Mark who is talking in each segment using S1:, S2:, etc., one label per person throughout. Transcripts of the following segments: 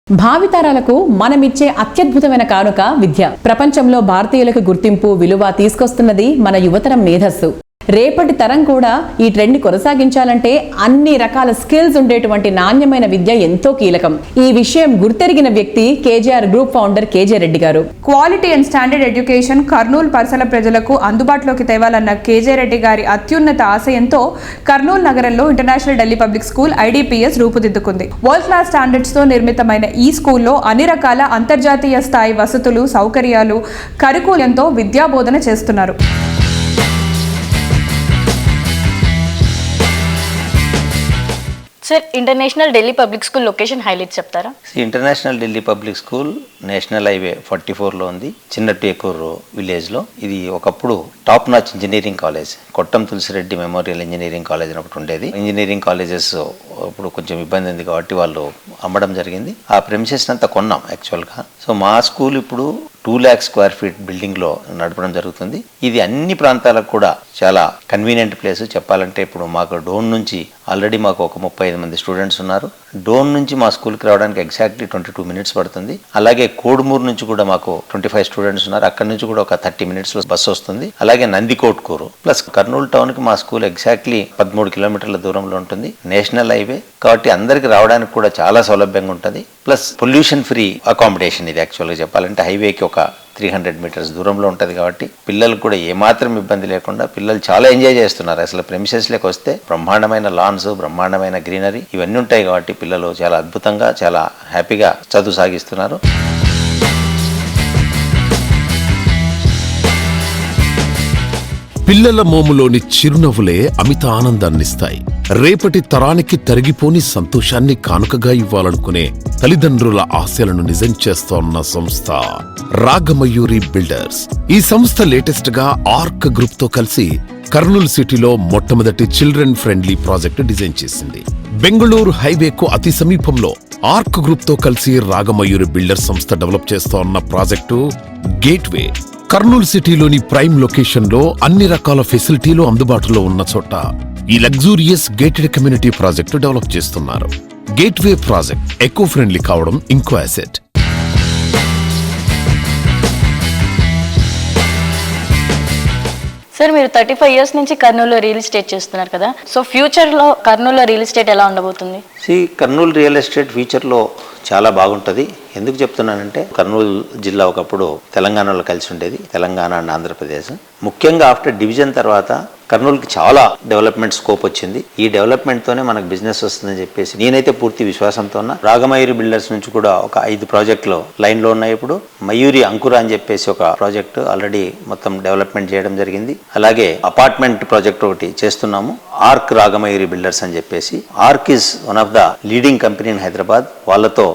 S1: భావితరాలకు మనమిచ్చే అత్యద్భుతమైన కానుక విద్య. ప్రపంచంలో భారతీయులకు గుర్తింపు, విలువ తీసుకొస్తున్నది మన యువతరం మేధస్సు. రేపటి తరం కూడా ఈ ట్రెండ్ కొనసాగించాలంటే అన్ని రకాల స్కిల్స్ ఉండేటువంటి నాణ్యమైన విద్య ఎంతో కీలకం. ఈ విషయం గుర్తెరిగిన వ్యక్తి KGR group founder KJ Reddy గారు.
S2: Quality and standard education Kurnool పరిసర ప్రజలకు అందుబాటులోకి తేవాలన్న కేజే రెడ్డి గారి అత్యున్నత ఆశయంతో కర్నూలు నగరంలో international Delhi public school IDPS రూపుదిద్దుకుంది. వరల్డ్ క్లాస్ స్టాండర్డ్స్ తో నిర్మితమైన ఈ స్కూల్లో అన్ని రకాల అంతర్జాతీయ స్థాయి వసతులు, సౌకర్యాలు, కరికులంతో విద్యాబోధన చేస్తున్నారు.
S3: Sir, international Delhi public school location highlight చెప్తారా?
S4: International Delhi public school national highway 44లో ఉంది, చిన్న టేకూరు విలేజ్లో. ఇది ఒకప్పుడు టాప్ నాచ్ ఇంజనీరింగ్ కాలేజ్, కొట్టం తులసిరెడ్డి మెమోరియల్ ఇంజనీరింగ్ కాలేజ్ అని ఒకటి ఉండేది. ఇంజనీరింగ్ కాలేజెస్ ఇప్పుడు కొంచెం ఇబ్బంది ఉంది కాబట్టి వాళ్ళు అమ్మడం జరిగింది. ఆ ప్రెమిసెస్ అంతా కొన్నాం యాక్చువల్గా. సో మా స్కూల్ ఇప్పుడు 2 lakh square feet బిల్డింగ్లో నడపడం జరుగుతుంది. ఇది అన్ని ప్రాంతాలకు కూడా చాలా కన్వీనియంట్ ప్లేస్. చెప్పాలంటే ఇప్పుడు మాకు డోన్ నుంచి ఆల్రెడీ మాకు ఒక 35 మంది స్టూడెంట్స్ ఉన్నారు. డోన్ నుంచి మా స్కూల్కి రావడానికి ఎగ్జాక్ట్లీ 22 minutes పడుతుంది. అలాగే కోడుమూరు నుంచి కూడా మాకు 25 స్టూడెంట్స్ ఉన్నారు. అక్కడ నుంచి కూడా ఒక 30 minutes బస్సు వస్తుంది. అలాగే నందికోట్కూరు ప్లస్ కర్నూలు టౌన్కి మా స్కూల్ ఎగ్జాక్ట్లీ 13 kilometers దూరంలో ఉంటుంది. నేషనల్ హైవే కాబట్టి అందరికి రావడానికి కూడా చాలా సౌలభ్యంగా ఉంటుంది. Plus pollution free accommodation. ఇది యాక్చువల్గా చెప్పాలంటే హైవేకి ఒక 300 meters దూరంలో ఉంటుంది కాబట్టి పిల్లలకు కూడా ఏమాత్రం ఇబ్బంది లేకుండా పిల్లలు చాలా ఎంజాయ్ చేస్తున్నారు. అసలు ప్రెమిసెస్లోకి వస్తే బ్రహ్మాండమైన లాన్స్, బ్రహ్మాండమైన గ్రీనరీ ఇవన్నీ ఉంటాయి కాబట్టి పిల్లలు చాలా అద్భుతంగా, చాలా హ్యాపీగా చదువు సాగిస్తున్నారు.
S5: పిల్లల మోములోని చిరునవ్వులే అమిత ఆనందాన్నిస్తాయి. రేపటి తరానికి తరిగిపోని సంతోషాన్ని కానుకగా ఇవ్వాలనుకునే తల్లిదండ్రుల ఆశలను నిజం చేస్తోన్న సంస్థ రాగమయూరి బిల్డర్స్. ఈ సంస్థ లేటెస్ట్ గా ఆర్క్ గ్రూప్ తో కలిసి కర్నూలు సిటీలో మొట్టమొదటి చిల్డ్రన్ ఫ్రెండ్లీ ప్రాజెక్టు డిజైన్ చేసింది. బెంగళూరు హైవేకు అతి సమీపంలో ఆర్క్ గ్రూప్ తో కలిసి రాగమయూరి బిల్డర్స్ సంస్థ డెవలప్ చేస్తోన్న ప్రాజెక్టు గేట్వే. కర్నూలు సిటీలోని ప్రైమ్ లొకేషన్ లో అన్ని రకాల ఫెసిలిటీలు అందుబాటులో ఉన్న చోట ఈ luxurious gated community project develop చేస్తున్నారు. గేట్వే ప్రాజెక్ట్ ఎకో ఫ్రెండ్లీ కావడం ఇంకో అసెట్.
S3: సార్, మీరు 35 years నుంచి కర్నూలులో రియల్ ఎస్టేట్ చేస్తున్నారు కదా, సో ఫ్యూచర్లో కర్నూలులో రియల్ ఎస్టేట్ ఎలా ఉండబోతుంది?
S4: కర్నూలు రియల్ ఎస్టేట్ ఫ్యూచర్లో చాలా బాగుంటుంది. ఎందుకు చెప్తున్నానంటే కర్నూలు జిల్లా ఒకప్పుడు తెలంగాణలో కలిసి ఉండేది, తెలంగాణ అండ్ ఆంధ్రప్రదేశ్. ముఖ్యంగా ఆఫ్టర్ డివిజన్ తర్వాత కర్నూలుకి చాలా డెవలప్మెంట్ స్కోప్ వచ్చింది. ఈ డెవలప్మెంట్తోనే మనకు బిజినెస్ వస్తుందని చెప్పేసి నేనైతే పూర్తి విశ్వాసంతో ఉన్నా. రాగమయూరి బిల్డర్స్ నుంచి కూడా ఒక 5 ప్రాజెక్టులు లైన్లో ఉన్నాయి. ఇప్పుడు మయూరి అంకుర అని చెప్పేసి ఒక ప్రాజెక్టు ఆల్రెడీ మొత్తం డెవలప్మెంట్ చేయడం జరిగింది. అలాగే అపార్ట్మెంట్ ప్రాజెక్ట్ ఒకటి చేస్తున్నాము, ఆర్క్ రాగమయూరి బిల్డర్స్ అని చెప్పేసి. Arc is one of the leading company in Hyderabad. వాళ్ళతో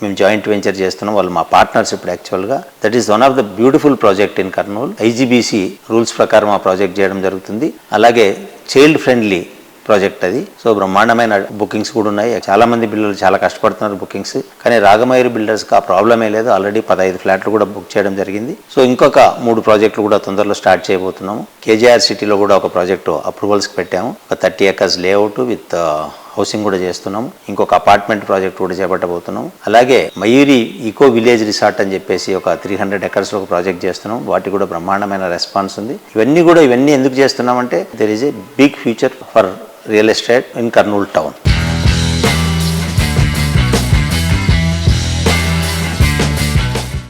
S4: మేము జాయింట్ వెంచర్ చేస్తున్నాం. వాళ్ళు మా పార్ట్నర్స్ ఇప్పుడు యాక్చువల్గా. That is one of the beautiful project in Kurnool. IGBC rules ప్రకారం ఆ ప్రాజెక్ట్ చేయడం జరుగుతుంది. అలాగే చైల్డ్ ఫ్రెండ్లీ ప్రాజెక్ట్ అది. సో బ్రహ్మాండమైన బుకింగ్స్ కూడా ఉన్నాయి. చాలా మంది పిల్లలు చాలా కష్టపడుతున్నారు బుకింగ్స్. కానీ రాగమయూరి బిల్డర్స్కి ఆ ప్రాబ్లమే లేదు. ఆల్రెడీ 15 ఫ్లాట్లు కూడా బుక్ చేయడం జరిగింది. సో ఇంకొక 3 ప్రాజెక్టులు కూడా తొందరలో స్టార్ట్ చేయబోతున్నాము. కేజీఆర్ సిటీలో కూడా ఒక ప్రాజెక్టు అప్రూవల్స్కి పెట్టాము. ఒక 30 acres లేఅవుట్ విత్ హౌసింగ్ కూడా చేస్తున్నాము. ఇంకొక అపార్ట్మెంట్ ప్రాజెక్ట్ కూడా చేపట్టబోతున్నాం. అలాగే మయూరి ఈకో విలేజ్ రిసార్ట్ అని చెప్పేసి ఒక 300 acres ఒక ప్రాజెక్ట్ చేస్తున్నాం. వాటికి కూడా బ్రహ్మాండమైన రెస్పాన్స్ ఉంది. ఇవన్నీ ఎందుకు చేస్తున్నామంటే there is a big future for real estate in Kurnool town.